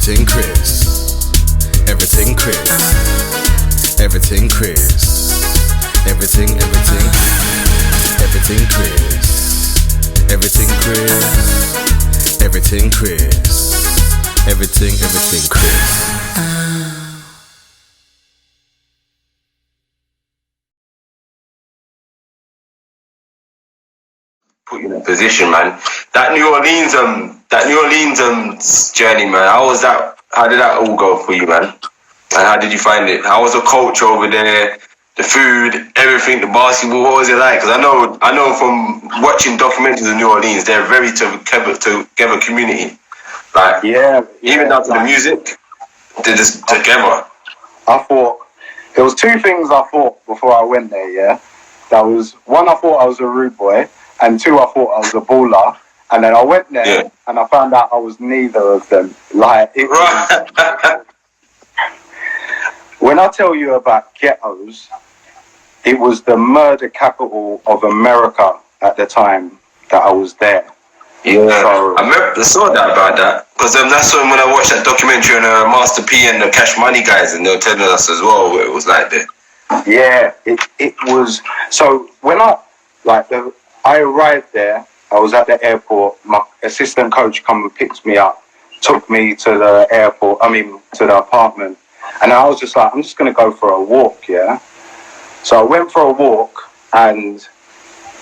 Everything Chris. Everything Chris. Everything Chris. Everything Chris. Everything Chris. Everything Chris. Everything Chris. Put you in a position, man. That New Orleans journey, man. How was that? How did that all go for you, man? And how did you find it? How was the culture over there? The food, everything, the basketball. What was it like? Because I know from watching documentaries in New Orleans, they're a very together community. Like, even down to the music, they're just together. I thought there was two things I thought before I went there. Yeah, that was one. I thought I was a rude boy. And two, I thought I was a baller. And then I went there and I found out I was neither of them. Like, when I tell you about ghettos, it was the murder capital of America at the time that I was there. Yeah, so, I saw that about that. Because that's when I watched that documentary on Master P and the Cash Money guys, and they were telling us as well what it was like there. Yeah, it was. So when I arrived there, I was at the airport, my assistant coach come and picked me up, took me to the airport, to the apartment, and I was just like, I'm just going to go for a walk, yeah? So I went for a walk, and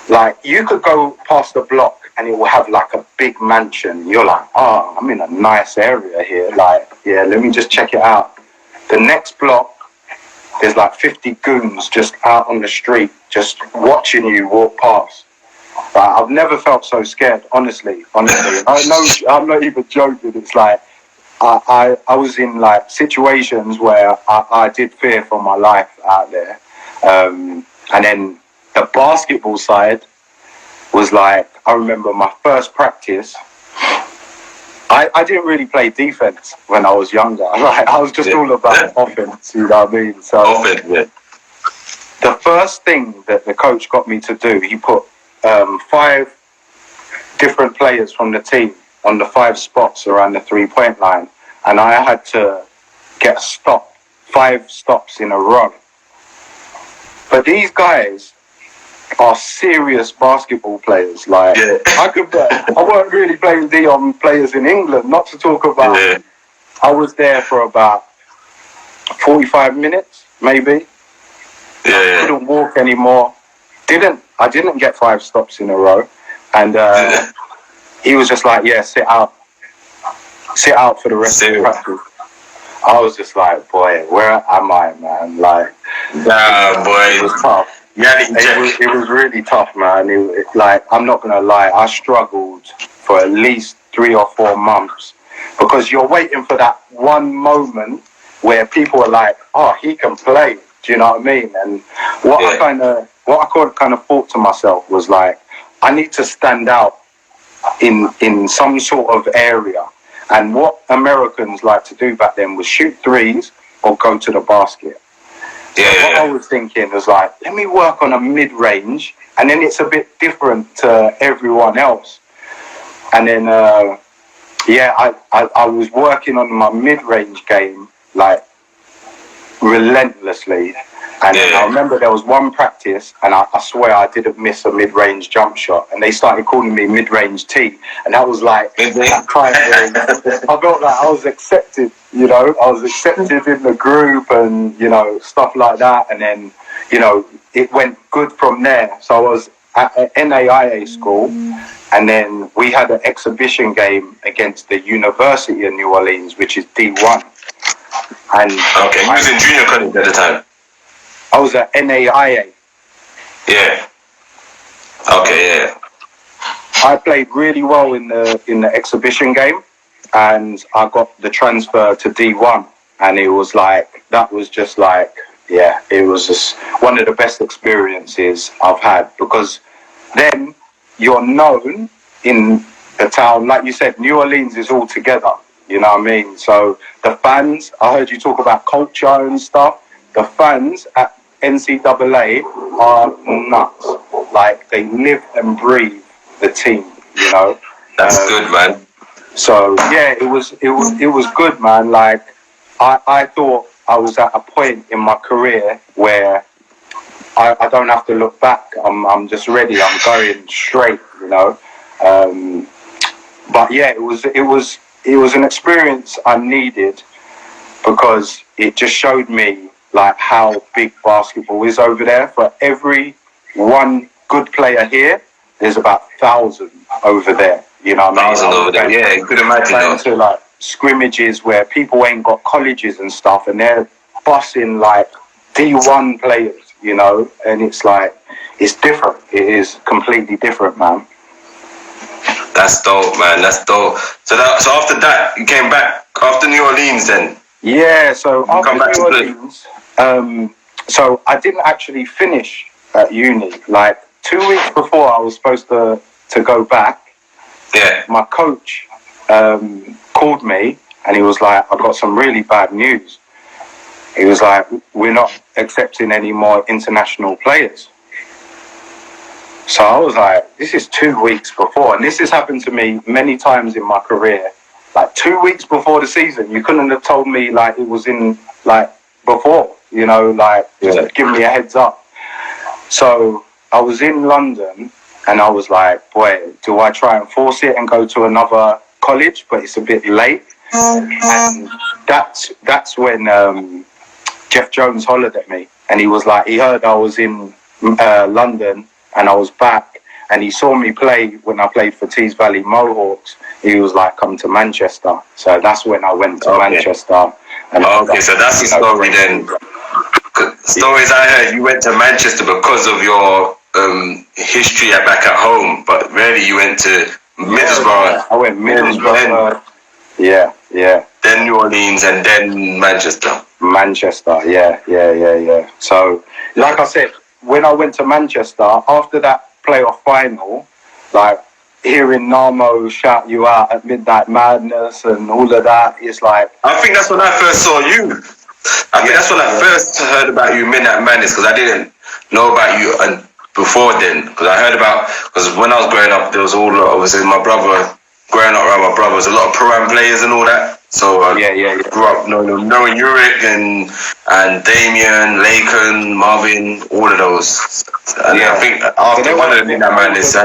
like, you could go past the block and it will have like a big mansion. You're like, oh, I'm in a nice area here, like, yeah, let me just check it out. The next block, there's like 50 goons just out on the street, just watching you walk past. I've never felt so scared, honestly. I know, I'm not even joking. It's like I was in like situations where I did fear for my life out there. And then the basketball side was like, I remember my first practice. I didn't really play defense when I was younger. Like, I was just all about offense, you know what I mean? So the first thing that the coach got me to do, he put 5 different players from the team on the 5 spots around the 3-point line, and I had to get a stop, 5 stops in a row. But these guys are serious basketball players. Like, I weren't really playing D on players in England, not to talk about. I was there for about 45 minutes, maybe. I couldn't walk anymore. I didn't get 5 stops in a row, and he was just like, sit out for the rest of the practice. I was just like, boy, where am I, man? Like, boy, it was tough. It was really tough, man. Like, I'm not gonna lie, I struggled for at least 3 or 4 months, because you're waiting for that one moment where people are like, oh, he can play. Do you know what I mean? And what I kind of thought to myself was like, I need to stand out in some sort of area. And what Americans like to do back then was shoot threes or go to the basket. What I was thinking was like, let me work on a mid-range, and then it's a bit different to everyone else. And then, I was working on my mid-range game, like, relentlessly. And I remember there was one practice, and I swear I didn't miss a mid-range jump shot, and they started calling me mid-range T, and that was like that kind of, I felt like I was accepted, you know, I was accepted in the group, and, you know, stuff like that. And then, you know, it went good from there. So I was at an NAIA school, and then we had an exhibition game against the University of New Orleans, which is D1. And you was in junior college at the time? I was at NAIA. Yeah. Okay, yeah. I played really well in the exhibition game, and I got the transfer to D1, and it was like, that was just like, it was just one of the best experiences I've had, because then you're known in the town. Like you said, New Orleans is all together, you know what I mean? So the fans, I heard you talk about culture and stuff. The fans at NCAA are nuts. Like, they live and breathe the team, you know. That's good, man. So yeah, it was good, man. Like I thought I was at a point in my career where I don't have to look back. I'm just ready. I'm going straight, you know. But yeah, it was an experience I needed because it just showed me like how big basketball is over there. For every one good player here, there's about 1,000 over there. You know what I mean? 1,000 over there. Yeah, you could imagine that. To like scrimmages where people ain't got colleges and stuff, and they're busing like D1 players, you know, and it's like, it's different. It is completely different, man. That's dope, man. That's dope. So after that, you came back after New Orleans then? Yeah, so after New Orleans, so I didn't actually finish at uni. Like 2 weeks before I was supposed to go back, yeah, my coach called me and he was like, I've got some really bad news. He was like, we're not accepting any more international players. So I was like, this is 2 weeks before. And this has happened to me many times in my career. Like 2 weeks before the season, you couldn't have told me like it was in like before, you know, like give me a heads up. So I was in London and I was like, boy, do I try and force it and go to another college? But it's a bit late. And that's when Jeff Jones hollered at me, and he was like, he heard I was in London and I was back, and he saw me play when I played for Tees Valley Mohawks. He was like, come to Manchester. So that's when I went to Manchester. And so that's the story then. Stories I heard, you went to Manchester because of your history back at home, but really you went to Middlesbrough. I went Middlesbrough. Yeah. Then New Orleans and then Manchester. Yeah. So, like I said, when I went to Manchester, after that playoff final, like hearing Narmo shout you out at Midnight Madness and all of that, it's like... I think that's when I first saw you. I think that's when I first heard about you, Midnight Madness, because I didn't know about you before then. Because when I was growing up, there was all, obviously, my brother, growing up around my brother, was a lot of Pro-Am players and all that. So I grew up knowing Uric and Damien, Laken, Marvin, all of those. And I think after one of the Midnight Madness, so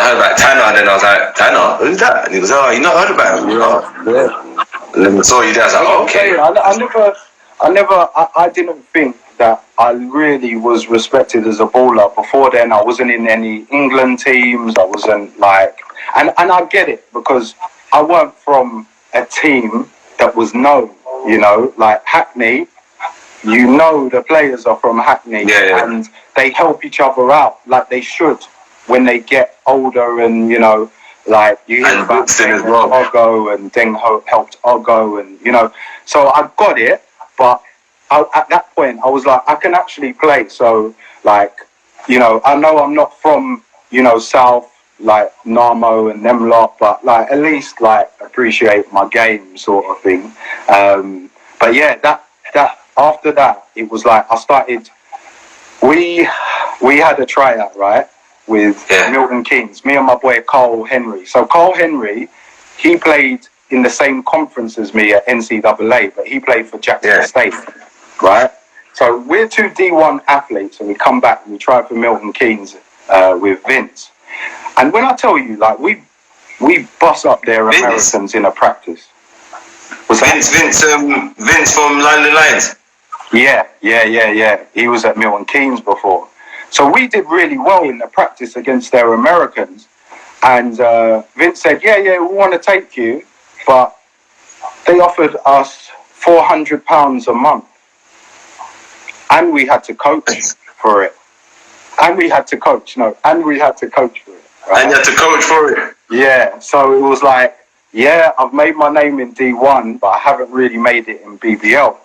I heard about Tanner, and then I was like, Tanner, who's that? And he was like, oh, you not heard about him? And then I saw you there, I was like, okay. I didn't think that I really was respected as a baller. Before then, I wasn't in any England teams. I wasn't like... And I get it, because I weren't from a team that was known, you know, like Hackney. You know the players are from Hackney, and they help each other out like they should when they get older, and, you know, like you hear about Oggo, and Deng helped Oggo, and, you know, so I got it, but at that point I was like, I can actually play. So, like, you know I'm not from, you know, South, like Narmo and them lot, but like at least like appreciate my game sort of thing. But yeah, that after that, it was like I started, we had a tryout, right, with Milton Keynes, me and my boy Carl Henry. So Carl Henry, he played in the same conference as me at NCAA, but he played for Jackson State, right? So we're two D1 athletes, and we come back and we try for Milton Keynes with Vince. And when I tell you, like, we bust up their Americans in a practice. Vince from London Lions. Yeah. He was at Milton Keynes before. So we did really well in the practice against their Americans. And Vince said, yeah, we want to take you. But they offered us £400 a month. And we had to coach for it. And we had to coach for it. Right? And you had to coach for it? Yeah. So it was like, I've made my name in D1, but I haven't really made it in BBL.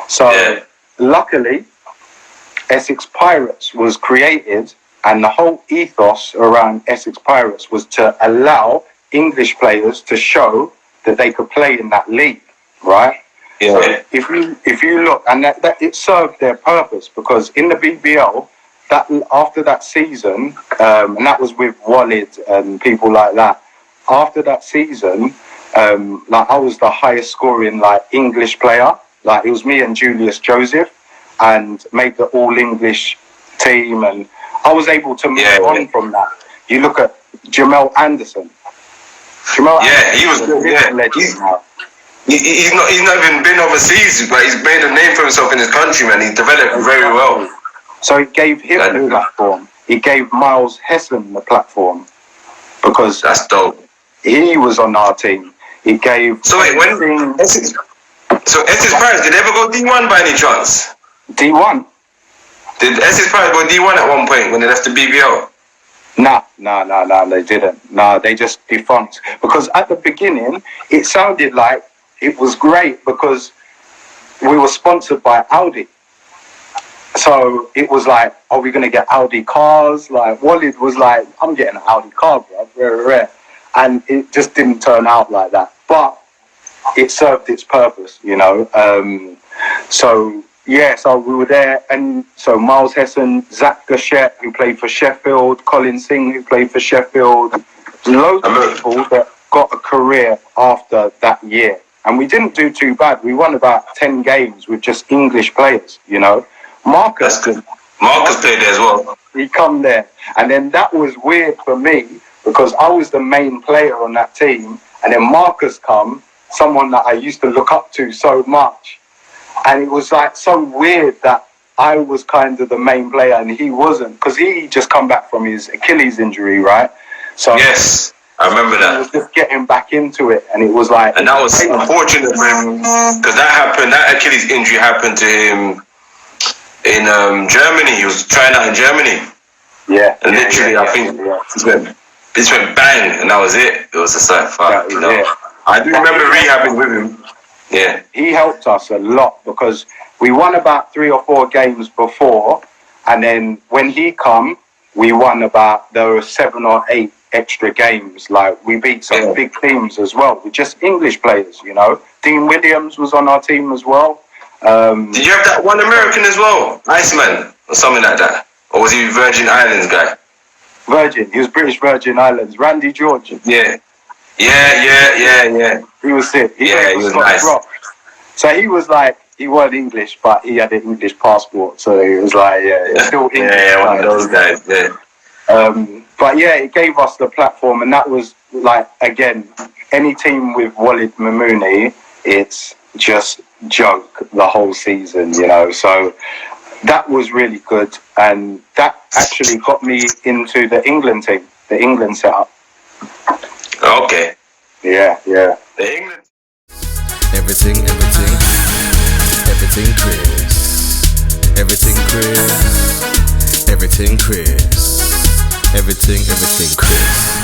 So luckily, Essex Pirates was created, and the whole ethos around Essex Pirates was to allow English players to show that they could play in that league, right? Yeah. So if you look, and that it served their purpose, because in the BBL, that after that season, and that was with Walid and people like that, after that season, like I was the highest scoring like English player. Like it was me and Julius Joseph, and made the all English team, and I was able to move on from that. You look at Jamel Anderson. He was good. Yeah, legend now. He's not even been overseas, but he's made a name for himself in his country, man. He's developed very well. So it gave him the platform. It gave Miles Hessen the platform because that's dope. He was on our team. It gave. So wait, Essex Paris, did they ever go D1 by any chance? D1. Did Essex Paris go D1 at one point when they left the BBL? Nah, they didn't. Nah, they just defunct. Because at the beginning, it sounded like it was great because we were sponsored by Audi. So it was like, are we going to get Audi cars? Like, Walid was like, I'm getting an Audi car, bro. Rare. And it just didn't turn out like that. But it served its purpose, you know. So we were there. And so Miles Hessen, Zach Gachette, who played for Sheffield, Colin Singh, who played for Sheffield. Loads of people that got a career after that year. And we didn't do too bad. We won about 10 games with just English players, you know. Marcus played there as well. He come there. And then that was weird for me because I was the main player on that team. And then Marcus come, someone that I used to look up to so much. And it was like so weird that I was kind of the main player and he wasn't. Because he just come back from his Achilles injury, right? So yes, I remember that. He was just getting back into it. And it was like... And that was unfortunate for him. Because that Achilles injury happened to him in Germany. He was trying out in Germany. Yeah. And literally, I think this went bang, and that was it. It was just like, fuck, you know. Yeah. I do remember rehabbing with him. Yeah. He helped us a lot because we won about 3 or 4 games before, and then when he come, we won there were 7 or 8 extra games. Like, we beat some big teams as well with just English players, you know. Dean Williams was on our team as well. Did you have that one American as well? Iceman or something like that? Or was he Virgin Islands guy? Virgin. He was British Virgin Islands. Randy George. Yeah. He was sick. He was nice. Rock. So he was like, he wasn't English, but he had an English passport. So he was like, still English. Yeah, one of those guys, yeah. But yeah, it gave us the platform. And that was like, again, any team with Walid Mamouni, it's just joke the whole season, you know. So that was really good, and that actually got me into the England team, the England setup. Okay. Yeah. The England. Everything Chris. Everything Chris. Everything Chris. Everything Chris.